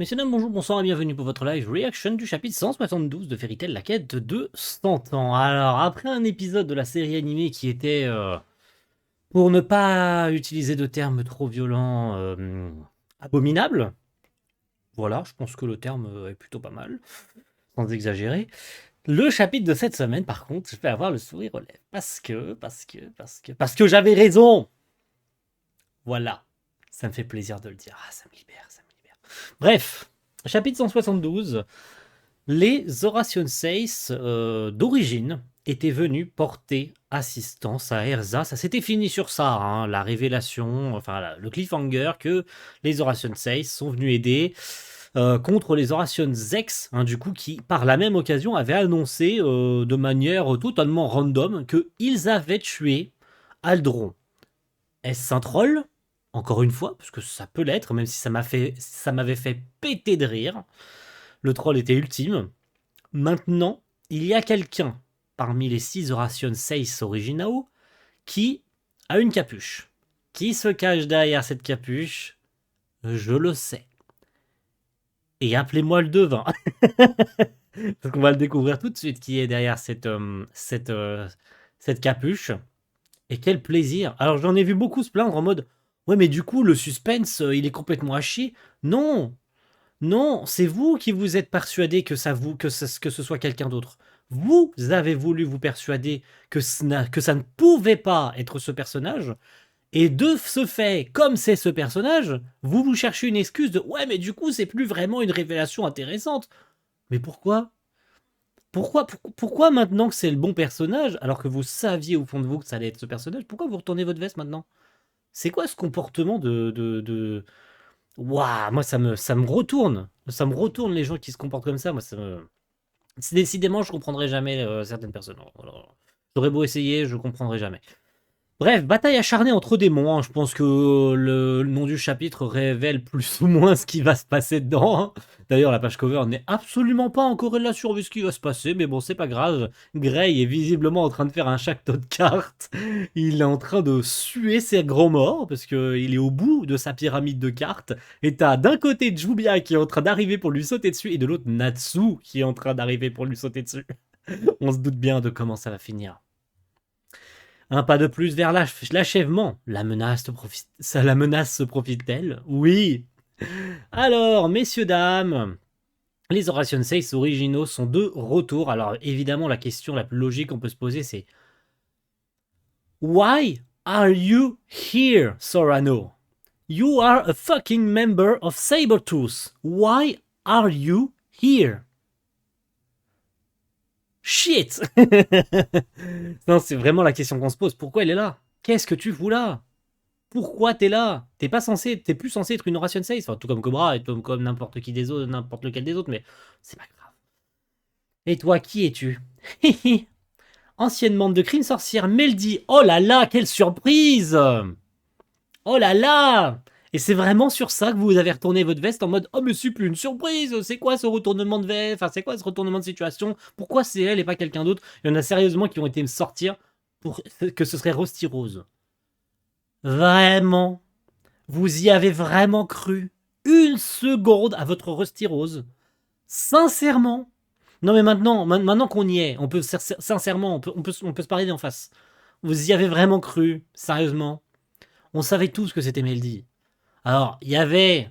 Messieurs, dames, bonjour, bonsoir et bienvenue pour votre live reaction du chapitre 172 de Fairy Tail, la quête de 100 ans. Alors, après un épisode de la série animée qui était, pour ne pas utiliser de termes trop violents, abominable, voilà, je pense que le terme est plutôt pas mal, sans exagérer. Le chapitre de cette semaine, par contre, je vais avoir le sourire aux lèvres, parce que j'avais raison. Voilà, ça me fait plaisir de le dire. Ah, ça me libère, ça me libère. Bref, chapitre 172. Les Horation Seis d'origine étaient venus porter assistance à Erza. Ça s'était fini sur ça, hein, la révélation, enfin le cliffhanger que les Horation Seis sont venus aider contre les Horation Zex, hein, du coup, qui par la même occasion avaient annoncé de manière totalement random qu'ils avaient tué Aldron. Est-ce un troll? Encore une fois, parce que ça peut l'être, même si ça m'avait fait péter de rire. Le troll était ultime. Maintenant, il y a quelqu'un parmi les 6 Horation 6 originaux qui a une capuche. Qui se cache derrière cette capuche? Je le sais. Et appelez-moi le devin. Parce qu'on va le découvrir tout de suite qui est derrière cette capuche. Et quel plaisir. Alors j'en ai vu beaucoup se plaindre en mode ouais mais du coup le suspense il est complètement à chier. Non, non, c'est vous qui vous êtes persuadé que ce soit quelqu'un d'autre. Vous avez voulu vous persuader que ça ne pouvait pas être ce personnage, et de ce fait, comme c'est ce personnage, vous vous cherchez une excuse de ouais, mais du coup, c'est plus vraiment une révélation intéressante. Mais pourquoi? Pourquoi maintenant que c'est le bon personnage, alors que vous saviez au fond de vous que ça allait être ce personnage, pourquoi vous retournez votre veste maintenant? C'est quoi ce comportement de... Waouh, moi ça me retourne. Ça me retourne les gens qui se comportent comme ça. Moi, ça me... Décidément, je comprendrai jamais certaines personnes. Alors, j'aurais beau essayer, je comprendrai jamais. Bref, bataille acharnée entre démons. Hein. Je pense que le nom du chapitre révèle plus ou moins ce qui va se passer dedans. Hein. D'ailleurs, la page cover n'est absolument pas en corrélation avec ce qui va se passer, mais bon, c'est pas grave. Gray est visiblement en train de faire un château de cartes. Il est en train de suer ses grands morts parce qu'il est au bout de sa pyramide de cartes. Et t'as d'un côté Jubia qui est en train d'arriver pour lui sauter dessus, et de l'autre Natsu qui est en train d'arriver pour lui sauter dessus. On se doute bien de comment ça va finir. Un pas de plus vers l'achèvement. La menace se profite-t-elle? Oui. Alors, messieurs, dames, les Horation 6 originaux sont de retour. Alors, évidemment, la question la plus logique qu'on peut se poser, c'est Why are you here, Sorano? You are a fucking member of Sabertooth. Why are you here? Shit. Non, c'est vraiment la question qu'on se pose. Pourquoi elle est là? Qu'est-ce que tu fous là? Pourquoi t'es là? T'es plus censé être une Horation 6, enfin, tout comme Cobra et tout comme n'importe qui des autres, n'importe lequel des autres, mais c'est pas grave. Et toi, qui es-tu? Ancienne membre de Crime Sorcière, Meldy. Oh là là, quelle surprise! Oh là là! Et c'est vraiment sur ça que vous avez retourné votre veste en mode oh mais c'est plus une surprise, c'est quoi ce retournement de veste, enfin c'est quoi ce retournement de situation, pourquoi c'est elle et pas quelqu'un d'autre? Il y en a sérieusement qui ont été me sortir pour que ce serait Rusty Rose. Vraiment? Vous y avez vraiment cru une seconde à votre Rusty Rose? Sincèrement? Non mais maintenant qu'on y est, on peut sincèrement, on peut se parler d'en face. Vous y avez vraiment cru? Sérieusement? On savait tous que c'était Meldy. Alors, il y avait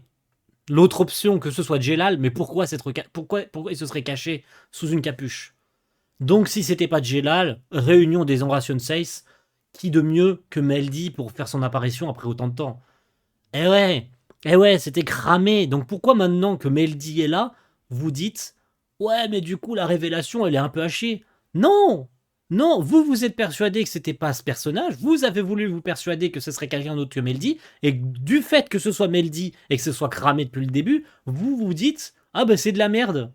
l'autre option que ce soit Jelal, mais pourquoi il se serait caché sous une capuche? Donc si c'était pas Jelal, réunion des Horation 6, qui de mieux que Meldy pour faire son apparition après autant de temps? Eh ouais, c'était cramé. Donc pourquoi maintenant que Meldy est là, vous dites ouais, mais du coup la révélation elle est un peu hachée? Non, non, vous vous êtes persuadé que c'était pas ce personnage. Vous avez voulu vous persuader que ce serait quelqu'un d'autre que Meldy, et du fait que ce soit Meldy et que ce soit cramé depuis le début, vous vous dites ah ben c'est de la merde.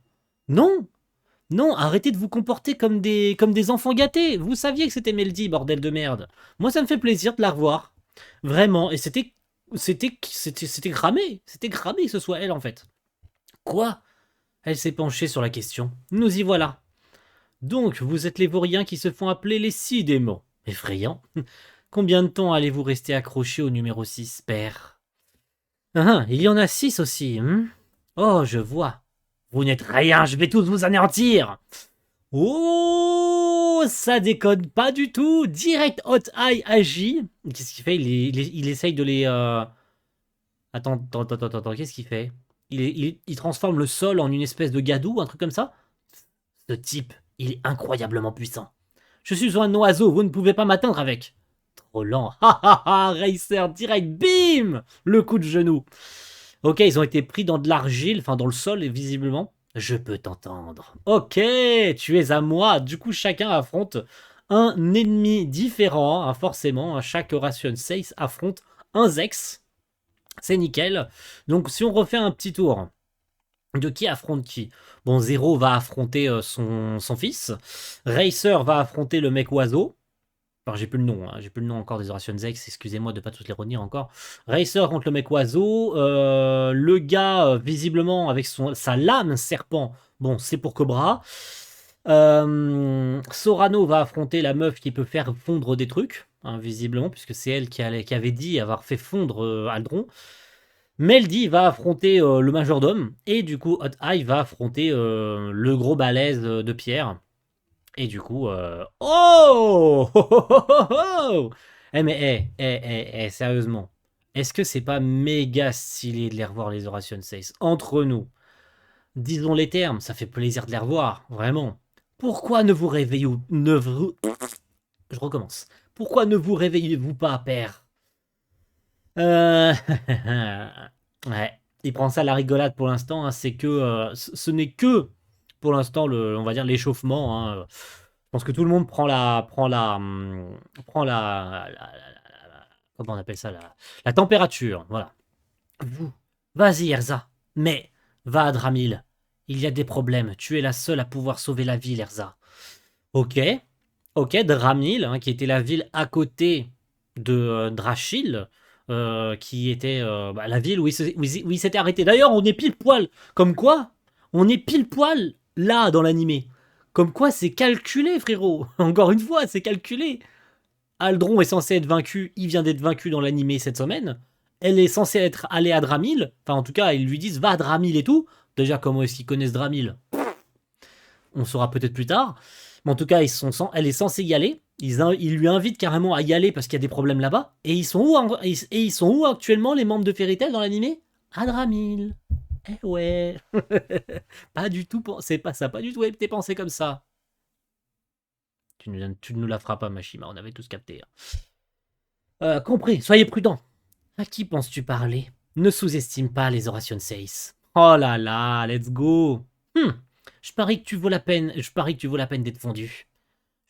Non, non, arrêtez de vous comporter comme des enfants gâtés. Vous saviez que c'était Meldy, bordel de merde. Moi, ça me fait plaisir de la revoir. Vraiment. Et c'était cramé. C'était cramé que ce soit elle, en fait. Quoi? Elle s'est penchée sur la question. Nous y voilà. Donc, vous êtes les vauriens qui se font appeler les 6 démons. Effrayant. Combien de temps allez-vous rester accroché au numéro 6, père? Ah, il y en a 6 aussi. Oh, je vois. Vous n'êtes rien, je vais tous vous anéantir. Oh, ça déconne pas du tout. Direct Hot Eye agit. Qu'est-ce qu'il fait il essaye de les... Attends, qu'est-ce qu'il fait il transforme le sol en une espèce de gadou, un truc comme ça. Ce type, il est incroyablement puissant. Je suis un oiseau, vous ne pouvez pas m'atteindre avec. Trop lent. Ha ha ha, Racer, direct, bim. Le coup de genou. Ok, ils ont été pris dans de l'argile, enfin dans le sol, visiblement. Je peux t'entendre. Ok, tu es à moi. Du coup, chacun affronte un ennemi différent, hein, forcément. Chaque Ration 6 affronte un Zex. C'est nickel. Donc, si on refait un petit tour de qui affronte qui. Bon, Zero va affronter son fils. Racer va affronter le mec oiseau. Alors, j'ai plus le nom, hein. J'ai plus le nom encore des Horation Zex, excusez-moi de pas tous les retenir encore. Racer contre le mec oiseau, le gars, visiblement, avec sa lame serpent, bon, c'est pour Cobra. Sorano va affronter la meuf qui peut faire fondre des trucs, hein, visiblement, puisque c'est elle qui avait dit avoir fait fondre Aldron. Meldy va affronter le majordome, et du coup, Hot Eye va affronter le gros balèze de pierre. Et du coup, oh, oh, oh, oh, oh, oh. Eh mais, sérieusement, est-ce que c'est pas méga stylé de les revoir les Horation 6 entre nous? Disons les termes, ça fait plaisir de les revoir, vraiment. Pourquoi ne vous réveillez ne vous... Je recommence. Pourquoi ne vous réveillez-vous pas, père? Euh... ouais, il prend ça à la rigolade pour l'instant, hein, c'est que... ce n'est que, pour l'instant, on va dire l'échauffement, hein. Je pense que tout le monde prend comment on appelle ça, la température, voilà. Vous, vas-y Erza, mais va à Dramil. Il y a des problèmes, tu es la seule à pouvoir sauver la ville, Erza. Ok, ok, Dramil, hein, qui était la ville à côté de Drachil, qui était la ville où il s'était arrêté. D'ailleurs, on est pile poil, comme quoi, on est pile poil là dans l'animé. Comme quoi, c'est calculé, frérot. Encore une fois, c'est calculé. Aldron est censé être vaincu, il vient d'être vaincu dans l'animé cette semaine. Elle est censée être allée à Dramil. Enfin, en tout cas, ils lui disent va à Dramil et tout. Déjà, comment est-ce qu'ils connaissent Dramil? On saura peut-être plus tard. Mais en tout cas, elle est censée y aller. Ils lui invitent carrément à y aller parce qu'il y a des problèmes là-bas. Et ils sont où actuellement les membres de Fairy Tail dans l'animé? À Dramil. Eh ouais. Pas du tout. C'est pas ça. Pas du tout été pensé comme ça. Tu ne nous la feras pas, Mashima. On avait tous capté. Compris. Soyez prudents. À qui penses-tu parler? Ne sous-estime pas les Horation 6. Oh là là, let's go. Je parie que tu vaux la peine. Je parie que tu vaux la peine d'être fondu.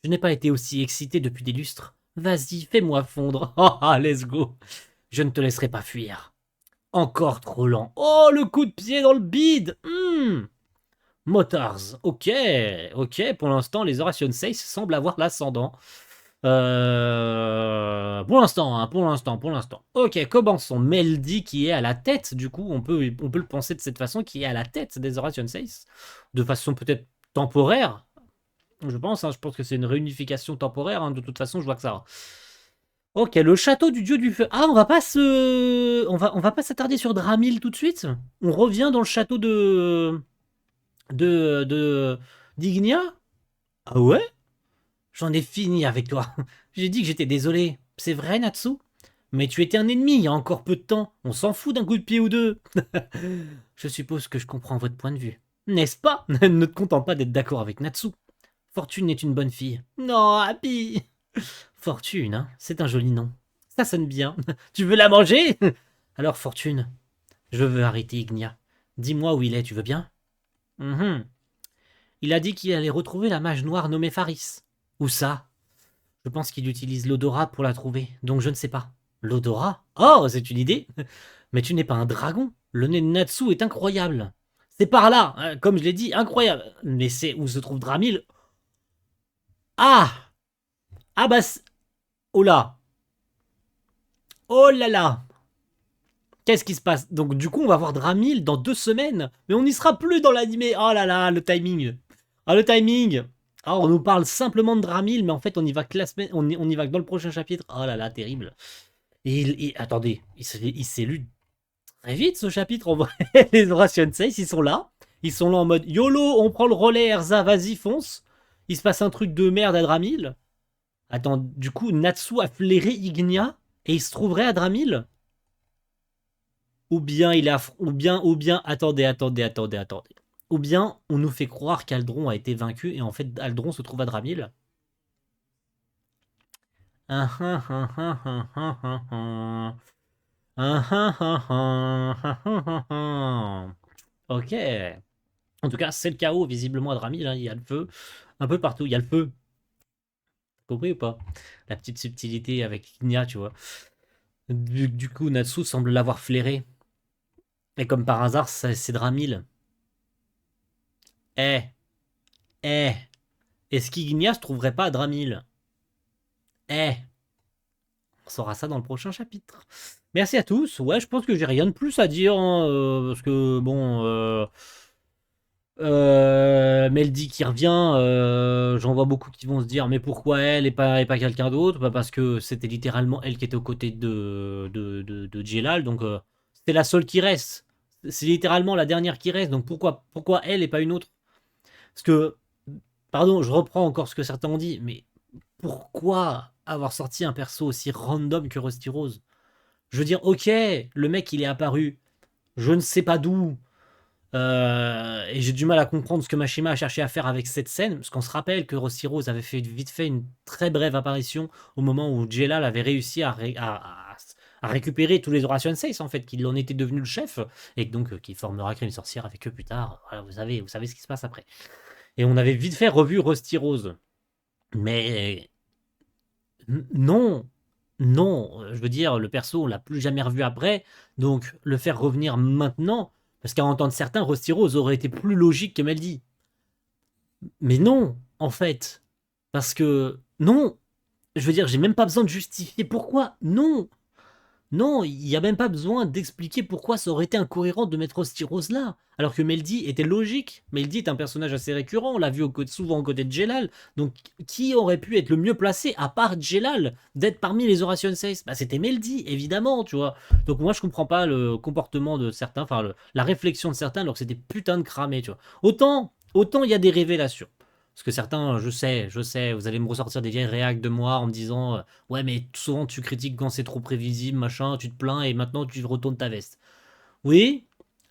Je n'ai pas été aussi excité depuis des lustres. Vas-y, fais-moi fondre. Oh, let's go. Je ne te laisserai pas fuir. Encore trop lent. Oh, le coup de pied dans le bide. Motors. Ok, ok. Pour l'instant, les Horation 6 semblent avoir l'ascendant. Pour l'instant, hein, pour l'instant. Ok, commençons. Meldy qui est à la tête, du coup, on peut le penser de cette façon, qui est à la tête des Horation 6, de façon peut-être temporaire, je pense, hein, je pense que c'est une réunification temporaire, hein, de toute façon, je vois que ça. Ok, le château du dieu du feu. Ah, on va pas s'attarder sur Dramil tout de suite. On revient dans le château d'Ignia. Ah ouais? J'en ai fini avec toi. J'ai dit que j'étais désolé. C'est vrai, Natsu? Mais tu étais un ennemi il y a encore peu de temps. On s'en fout d'un coup de pied ou deux. Je suppose que je comprends votre point de vue. N'est-ce pas? Ne te contente pas d'être d'accord avec Natsu. Fortune est une bonne fille. Non, Happy. Fortune, hein, c'est un joli nom. Ça sonne bien. Tu veux la manger? Alors, Fortune, je veux arrêter Ignia. Dis-moi où il est, tu veux bien? Il a dit qu'il allait retrouver la mage noire nommée Faris. Où ça? Je pense qu'il utilise l'odorat pour la trouver, donc je ne sais pas. L'odorat? Oh, c'est une idée. Mais tu n'es pas un dragon. Le nez de Natsu est incroyable. C'est par là, hein, comme je l'ai dit, incroyable. Mais c'est où se trouve Dramil? Ah! Ah bah... Oh là! Oh là là! Qu'est-ce qui se passe? Donc du coup, on va voir Dramil dans 2 semaines. Mais on n'y sera plus dans l'animé. Oh là là, le timing. Ah, le timing. Ah, on nous parle simplement de Dramil, mais en fait, on y va que on y va que dans le prochain chapitre. Oh là là, terrible. Attendez, il s'est lu très vite ce chapitre, en vrai. Les Horatio 6, ils sont là. Ils sont là en mode YOLO, on prend le relais, Erza, vas-y, fonce. Il se passe un truc de merde à Dramil. Attends, du coup, Natsu a flairé Ignia et il se trouverait à Dramil. Ou bien il a. Ou bien. Attendez. Ou bien on nous fait croire qu'Aldron a été vaincu et en fait Aldron se trouve à Dramil. Ah, ah, ah, ah, ah, ah, ah, ah. Ah, ah, ah, ah, ah, ah, ah. Ok. En tout cas, c'est le chaos visiblement à Dramil. Hein. Il y a le feu un peu partout. Il y a le feu. Compris ou pas? La petite subtilité avec Ignia, tu vois. Du coup, Natsu semble l'avoir flairé. Et comme par hasard, c'est Dramil. Eh, eh, est-ce qu'Ignia se trouverait pas à Dramil? Eh, on saura ça dans le prochain chapitre. Merci à tous. Ouais, je pense que j'ai rien de plus à dire. Hein, parce que, bon. Meldy qui revient, j'en vois beaucoup qui vont se dire mais pourquoi elle et pas quelqu'un d'autre? Bah parce que c'était littéralement elle qui était aux côtés de Jelal, donc c'était la seule qui reste. C'est littéralement la dernière qui reste, donc pourquoi elle et pas une autre? Parce que, pardon, je reprends encore ce que certains ont dit, mais pourquoi avoir sorti un perso aussi random que Rusty Rose? Je veux dire, ok, le mec il est apparu, je ne sais pas d'où, et j'ai du mal à comprendre ce que Mashima a cherché à faire avec cette scène, parce qu'on se rappelle que Rusty Rose avait fait vite fait une très brève apparition au moment où Jelal avait réussi à récupérer tous les Horatio 6 en fait, qu'il en était devenu le chef, et donc qui formera Crime Sorcière avec eux plus tard. Voilà, vous savez ce qui se passe après. Et on avait vite fait revu Rusty Rose. Mais non, non, je veux dire, le perso, on l'a plus jamais revu après, donc le faire revenir maintenant, parce qu'à entendre certains, Rusty Rose aurait été plus logique que Meldy. Mais non, en fait, parce que non, je veux dire, j'ai même pas besoin de justifier pourquoi. Non, non, il n'y a même pas besoin d'expliquer pourquoi ça aurait été incohérent de mettre Rusty Rose là. Alors que Meldy était logique. Meldy est un personnage assez récurrent, on l'a vu souvent aux côtés de Jelal. Donc qui aurait pu être le mieux placé, à part Jelal, d'être parmi les Horatio 6? Bah c'était Meldy, évidemment, tu vois. Donc moi je comprends pas le comportement de certains, enfin la réflexion de certains, alors que c'était putain de cramé, tu vois. Autant il y a des révélations. Parce que certains, je sais, vous allez me ressortir des vieilles réacs de moi en me disant ouais, mais souvent tu critiques quand c'est trop prévisible, machin, tu te plains et maintenant tu retournes ta veste. Oui,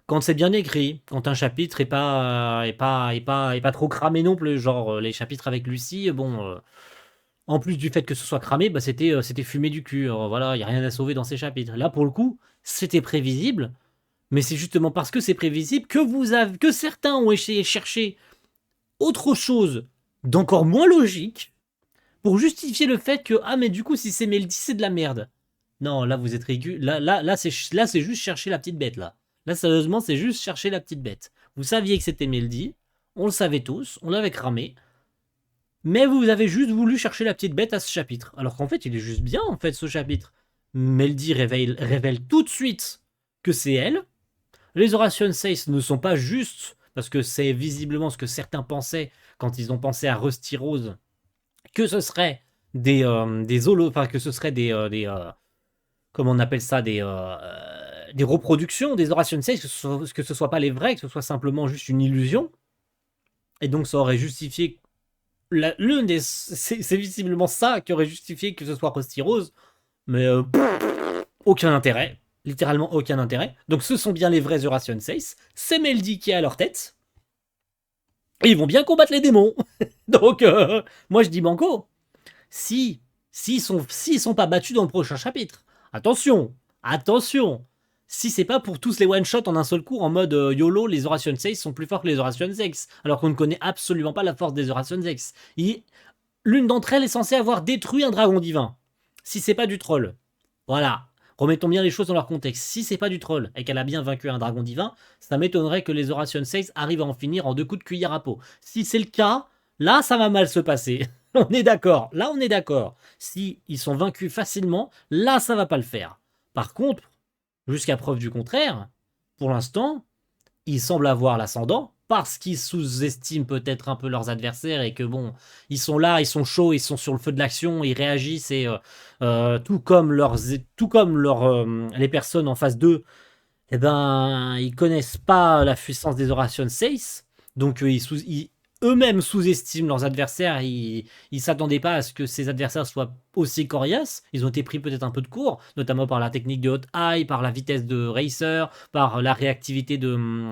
quand c'est bien écrit, quand un chapitre est pas trop cramé non plus, genre les chapitres avec Lucie, bon, en plus du fait que ce soit cramé, bah c'était fumé du cul. Voilà, il y a rien à sauver dans ces chapitres. Là pour le coup, c'était prévisible, mais c'est justement parce que c'est prévisible que certains ont essayé de chercher autre chose d'encore moins logique pour justifier le fait que ah mais du coup si c'est Meldy c'est de la merde. Non, là vous êtes ridicule. Là c'est juste chercher la petite bête là. Là sérieusement c'est juste chercher la petite bête. Vous saviez que c'était Meldy, on le savait tous, on l'avait cramé, mais vous avez juste voulu chercher la petite bête à ce chapitre. Alors qu'en fait il est juste bien en fait ce chapitre. Meldy révèle tout de suite que c'est elle. Les Horatio 6 ne sont pas justes parce que c'est visiblement ce que certains pensaient quand ils ont pensé à Rusty Rose, que ce serait enfin que ce serait comment on appelle ça, des reproductions des Horatio 6, que ce soit pas les vrais, que ce soit simplement juste une illusion. Et donc ça aurait justifié c'est visiblement ça qui aurait justifié que ce soit Rusty Rose, mais aucun intérêt. Littéralement aucun intérêt. Donc ce sont bien les vrais Horatio 6. C'est Meldy qui est à leur tête. Et ils vont bien combattre les démons. Donc moi je dis banco. S'ils sont pas battus dans le prochain chapitre. Attention. Si c'est pas pour tous les one-shot en un seul coup en mode YOLO, les Horatio 6 sont plus forts que les Horatio 6. Alors qu'on ne connaît absolument pas la force des Horatio 6. L'une d'entre elles est censée avoir détruit un dragon divin. Si c'est pas du troll. Voilà. Remettons bien les choses dans leur contexte. Si c'est pas du troll et qu'elle a bien vaincu un dragon divin, ça m'étonnerait que les Horatio 6 arrivent à en finir en 2 coups de cuillère à peau. Si c'est le cas, là ça va mal se passer. On est d'accord. Là on est d'accord. Si ils sont vaincus facilement, là ça va pas le faire. Par contre, jusqu'à preuve du contraire, pour l'instant, ils semblent avoir l'ascendant parce qu'ils sous-estiment peut-être un peu leurs adversaires et que bon, ils sont là, ils sont chauds, ils sont sur le feu de l'action, ils réagissent et tout comme les personnes en face d'eux, Eh ben, ils connaissent pas la puissance des Horation 6, donc eux-mêmes sous-estiment leurs adversaires. Ils s'attendaient pas à ce que ces adversaires soient aussi coriaces. Ils ont été pris peut-être un peu de court, notamment par la technique de Hot Eye, par la vitesse de Racer, par la réactivité de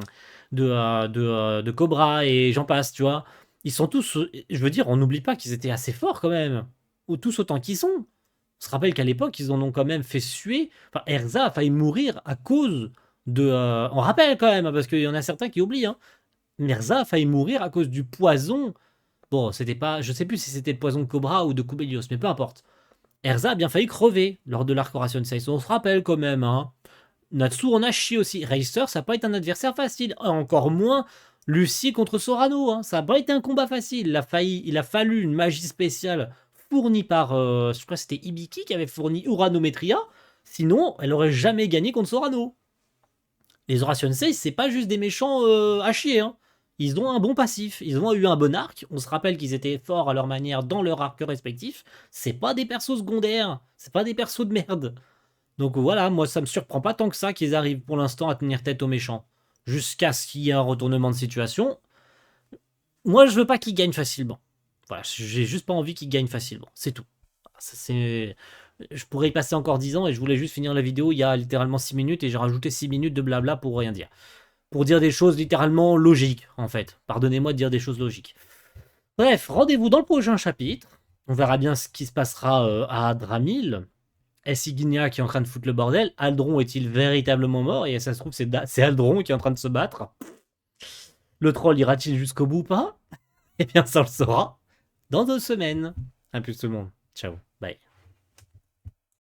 Cobra et j'en passe, tu vois. Ils sont tous, je veux dire, on n'oublie pas qu'ils étaient assez forts quand même, ou tous autant qu'ils sont. On se rappelle qu'à l'époque, ils en ont quand même fait suer. Enfin, Erza a failli mourir à cause on rappelle quand même, hein, parce qu'il y en a certains qui oublient. Hein. Erza a failli mourir à cause du poison. Bon, c'était pas. Je sais plus si c'était le poison de Cobra ou de Cubelios, mais peu importe. Erza a bien failli crever lors de l'arc Horation 6. On se rappelle quand même. Hein. Natsu en a chié aussi. Racer, ça n'a pas été un adversaire facile. Encore moins Lucie contre Sorano. Hein. Ça n'a pas été un combat facile. Il a fallu une magie spéciale fournie par. Je crois que c'était Ibiki qui avait fourni Uranometria. Sinon, elle aurait jamais gagné contre Sorano. Les Horation 6, c'est pas juste des méchants à chier. Hein. Ils ont un bon passif. Ils ont eu un bon arc. On se rappelle qu'ils étaient forts à leur manière dans leur arc respectif. C'est pas des persos secondaires. C'est pas des persos de merde. Donc voilà, moi ça me surprend pas tant que ça qu'ils arrivent pour l'instant à tenir tête aux méchants. Jusqu'à ce qu'il y ait un retournement de situation. Moi je veux pas qu'ils gagnent facilement. Voilà, j'ai juste pas envie qu'ils gagnent facilement. C'est tout. Je pourrais y passer encore 10 ans et je voulais juste finir la vidéo il y a littéralement 6 minutes et j'ai rajouté 6 minutes de blabla pour rien dire. Pour dire des choses littéralement logiques en fait. Pardonnez-moi de dire des choses logiques. Bref, rendez-vous dans le prochain chapitre. On verra bien ce qui se passera à Dramil. Est-ce Ignia qui est en train de foutre le bordel? Aldron est-il véritablement mort? Et ça se trouve, c'est Aldron qui est en train de se battre. Le troll ira-t-il jusqu'au bout ou pas? Eh bien, ça on le saura dans 2 semaines. A plus tout le monde. Ciao.